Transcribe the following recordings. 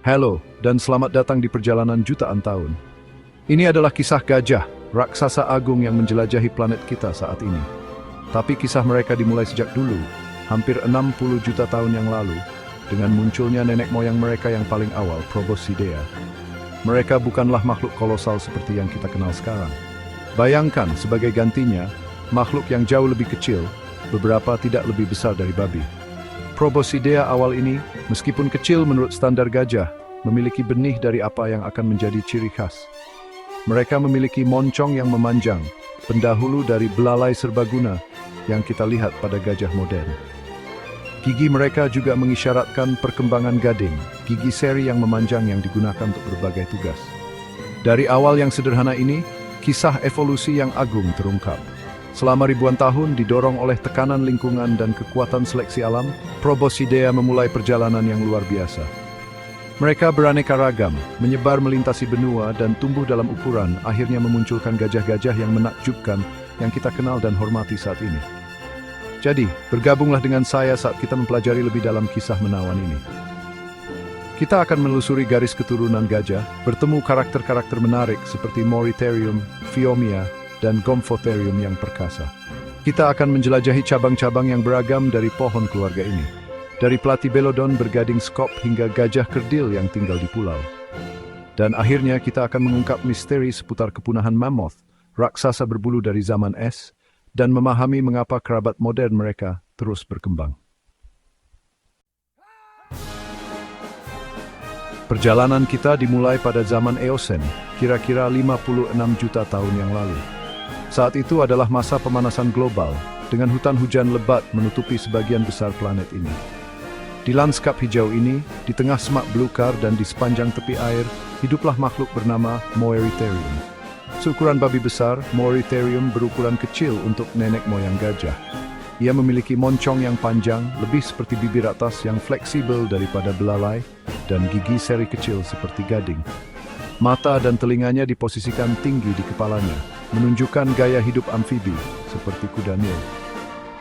Halo, dan selamat datang di perjalanan jutaan tahun. Ini adalah kisah gajah, raksasa agung yang menjelajahi planet kita saat ini. Tapi kisah mereka dimulai sejak dulu, hampir 60 juta tahun yang lalu, dengan munculnya nenek moyang mereka yang paling awal, Proboscidea. Mereka bukanlah makhluk kolosal seperti yang kita kenal sekarang. Bayangkan sebagai gantinya, makhluk yang jauh lebih kecil, beberapa tidak lebih besar dari babi. Proboscidea awal ini, meskipun kecil menurut standar gajah, memiliki benih dari apa yang akan menjadi ciri khas. Mereka memiliki moncong yang memanjang, pendahulu dari belalai serbaguna yang kita lihat pada gajah modern. Gigi mereka juga mengisyaratkan perkembangan gading, gigi seri yang memanjang yang digunakan untuk berbagai tugas. Dari awal yang sederhana ini, kisah evolusi yang agung terungkap. Selama ribuan tahun didorong oleh tekanan lingkungan dan kekuatan seleksi alam, Proboscidea memulai perjalanan yang luar biasa. Mereka beraneka ragam, menyebar melintasi benua dan tumbuh dalam ukuran, akhirnya memunculkan gajah-gajah yang menakjubkan yang kita kenal dan hormati saat ini. Jadi, bergabunglah dengan saya saat kita mempelajari lebih dalam kisah menawan ini. Kita akan menelusuri garis keturunan gajah, bertemu karakter-karakter menarik seperti Moritarium, Phiomia, dan Gomphotherium yang perkasa. Kita akan menjelajahi cabang-cabang yang beragam dari pohon keluarga ini. Dari Platybelodon bergading skop hingga gajah kerdil yang tinggal di pulau. Dan akhirnya kita akan mengungkap misteri seputar kepunahan mammoth, raksasa berbulu dari zaman es, dan memahami mengapa kerabat modern mereka terus berkembang. Perjalanan kita dimulai pada zaman Eosen, kira-kira 56 juta tahun yang lalu. Saat itu adalah masa pemanasan global, dengan hutan hujan lebat menutupi sebagian besar planet ini. Di lanskap hijau ini, di tengah semak belukar dan di sepanjang tepi air, hiduplah makhluk bernama Moritarium. Seukuran babi besar, Moritarium berukuran kecil untuk nenek moyang gajah. Ia memiliki moncong yang panjang, lebih seperti bibir atas yang fleksibel daripada belalai, dan gigi seri kecil seperti gading. Mata dan telinganya diposisikan tinggi di kepalanya, menunjukkan gaya hidup amfibi, seperti kuda Nil.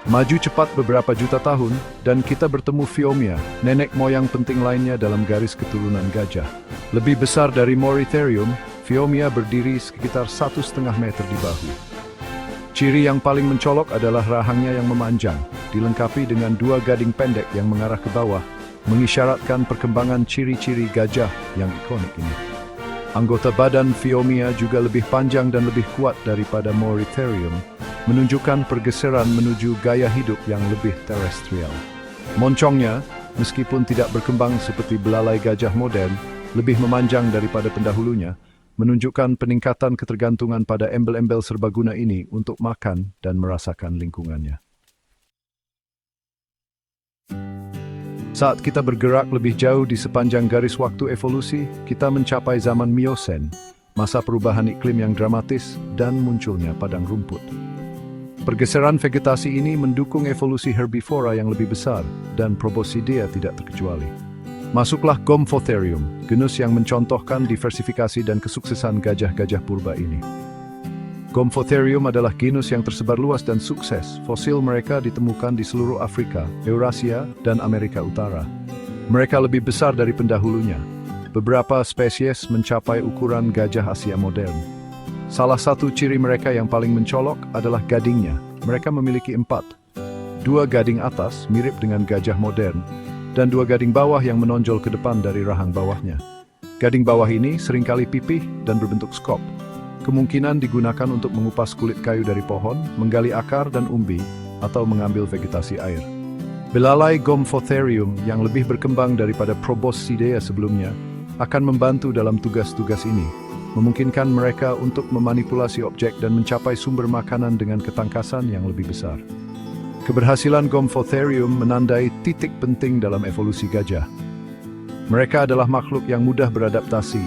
Maju cepat beberapa juta tahun, dan kita bertemu Phiomia, nenek moyang penting lainnya dalam garis keturunan gajah. Lebih besar dari Moritarium, Phiomia berdiri sekitar 1,5 meter di bahu. Ciri yang paling mencolok adalah rahangnya yang memanjang, dilengkapi dengan dua gading pendek yang mengarah ke bawah, mengisyaratkan perkembangan ciri-ciri gajah yang ikonik ini. Anggota badan Phiomia juga lebih panjang dan lebih kuat daripada Moritarium, menunjukkan pergeseran menuju gaya hidup yang lebih terestrial. Moncongnya, meskipun tidak berkembang seperti belalai gajah modern, lebih memanjang daripada pendahulunya, menunjukkan peningkatan ketergantungan pada embel-embel serbaguna ini untuk makan dan merasakan lingkungannya. Saat kita bergerak lebih jauh di sepanjang garis waktu evolusi, kita mencapai zaman Miosen, masa perubahan iklim yang dramatis dan munculnya padang rumput. Pergeseran vegetasi ini mendukung evolusi herbivora yang lebih besar, dan Proboscidea tidak terkecuali. Masuklah Gomphotherium, genus yang mencontohkan diversifikasi dan kesuksesan gajah-gajah purba ini. Gomphotherium adalah genus yang tersebar luas dan sukses. Fosil mereka ditemukan di seluruh Afrika, Eurasia, dan Amerika Utara. Mereka lebih besar dari pendahulunya. Beberapa spesies mencapai ukuran gajah Asia modern. Salah satu ciri mereka yang paling mencolok adalah gadingnya. Mereka memiliki 4. 2 gading atas mirip dengan gajah modern, dan 2 gading bawah yang menonjol ke depan dari rahang bawahnya. Gading bawah ini seringkali pipih dan berbentuk skop. Kemungkinan digunakan untuk mengupas kulit kayu dari pohon, menggali akar dan umbi, atau mengambil vegetasi air. Belalai Gomphotherium yang lebih berkembang daripada Proboscidea sebelumnya akan membantu dalam tugas-tugas ini, memungkinkan mereka untuk memanipulasi objek dan mencapai sumber makanan dengan ketangkasan yang lebih besar. Keberhasilan Gomphotherium menandai titik penting dalam evolusi gajah. Mereka adalah makhluk yang mudah beradaptasi,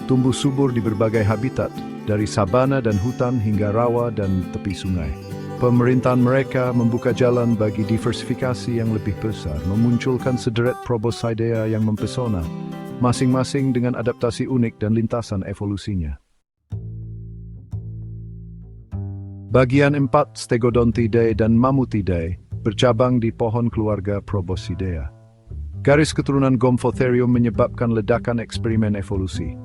tumbuh subur di berbagai habitat, dari sabana dan hutan hingga rawa dan tepi sungai. Pemerintahan mereka membuka jalan bagi diversifikasi yang lebih besar, memunculkan sederet Proboscidea yang mempesona, masing-masing dengan adaptasi unik dan lintasan evolusinya. Bagian 4 Stegodontidae dan Mammuthidae bercabang di pohon keluarga Proboscidea. Garis keturunan Gomphotherium menyebabkan ledakan eksperimen evolusi.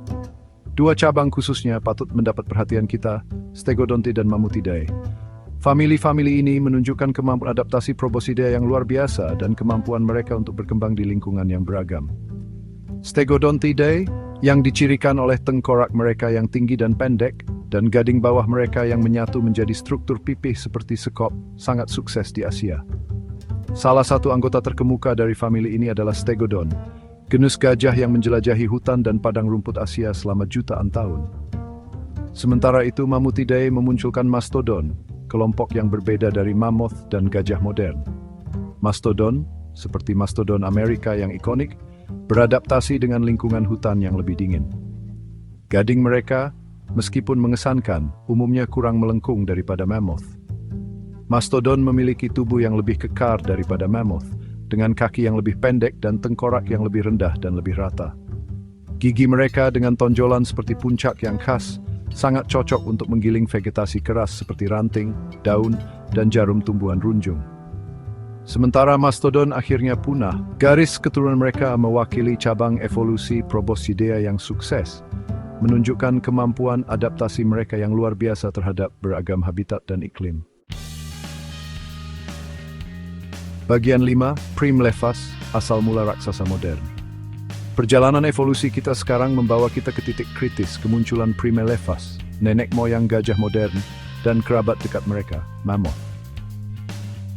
Dua cabang khususnya patut mendapat perhatian kita, Stegodonti dan Mamutidae. Famili-famili ini menunjukkan kemampuan adaptasi Proboscidea yang luar biasa dan kemampuan mereka untuk berkembang di lingkungan yang beragam. Stegodontidae yang dicirikan oleh tengkorak mereka yang tinggi dan pendek, dan gading bawah mereka yang menyatu menjadi struktur pipih seperti sekop, sangat sukses di Asia. Salah satu anggota terkemuka dari famili ini adalah Stegodon, genus gajah yang menjelajahi hutan dan padang rumput Asia selama jutaan tahun. Sementara itu Mamutidae memunculkan Mastodon, kelompok yang berbeda dari mammoth dan gajah modern. Mastodon, seperti Mastodon Amerika yang ikonik, beradaptasi dengan lingkungan hutan yang lebih dingin. Gading mereka, meskipun mengesankan, umumnya kurang melengkung daripada mammoth. Mastodon memiliki tubuh yang lebih kekar daripada mammoth, dengan kaki yang lebih pendek dan tengkorak yang lebih rendah dan lebih rata. Gigi mereka dengan tonjolan seperti puncak yang khas, sangat cocok untuk menggiling vegetasi keras seperti ranting, daun, dan jarum tumbuhan runjung. Sementara Mastodon akhirnya punah, garis keturunan mereka mewakili cabang evolusi Proboscidea yang sukses, menunjukkan kemampuan adaptasi mereka yang luar biasa terhadap beragam habitat dan iklim. Bagian 5, Primelephas, asal mula raksasa modern. Perjalanan evolusi kita sekarang membawa kita ke titik kritis kemunculan Primelephas, nenek moyang gajah modern, dan kerabat dekat mereka, mammoth.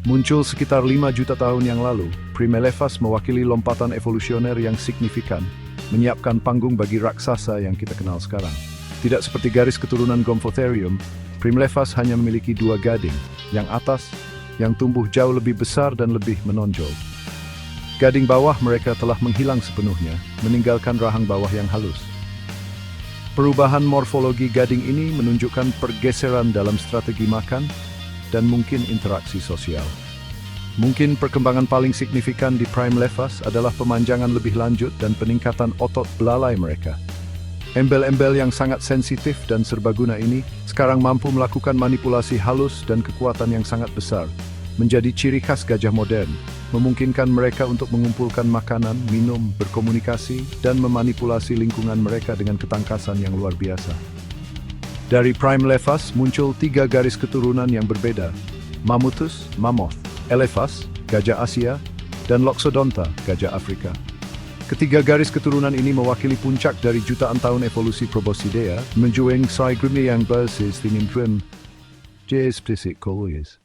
Muncul sekitar 5 juta tahun yang lalu, Primelephas mewakili lompatan evolusioner yang signifikan, menyiapkan panggung bagi raksasa yang kita kenal sekarang. Tidak seperti garis keturunan Gomphotherium, Primelephas hanya memiliki 2 gading, yang atas, yang tumbuh jauh lebih besar dan lebih menonjol. Gading bawah mereka telah menghilang sepenuhnya, meninggalkan rahang bawah yang halus. Perubahan morfologi gading ini menunjukkan pergeseran dalam strategi makan dan mungkin interaksi sosial. Mungkin perkembangan paling signifikan di Primelephas adalah pemanjangan lebih lanjut dan peningkatan otot belalai mereka. Embel-embel yang sangat sensitif dan serbaguna ini sekarang mampu melakukan manipulasi halus dan kekuatan yang sangat besar, menjadi ciri khas gajah modern, memungkinkan mereka untuk mengumpulkan makanan, minum, berkomunikasi, dan memanipulasi lingkungan mereka dengan ketangkasan yang luar biasa. Dari Primelephas muncul 3 garis keturunan yang berbeda, Mammuthus, mammoth, Elephas, gajah Asia, dan Loxodonta, gajah Afrika. Ketiga garis keturunan ini mewakili puncak dari jutaan tahun evolusi Proboscidea, menjueng sai grimni yang bersis dengan grim, jes plisik koloyes.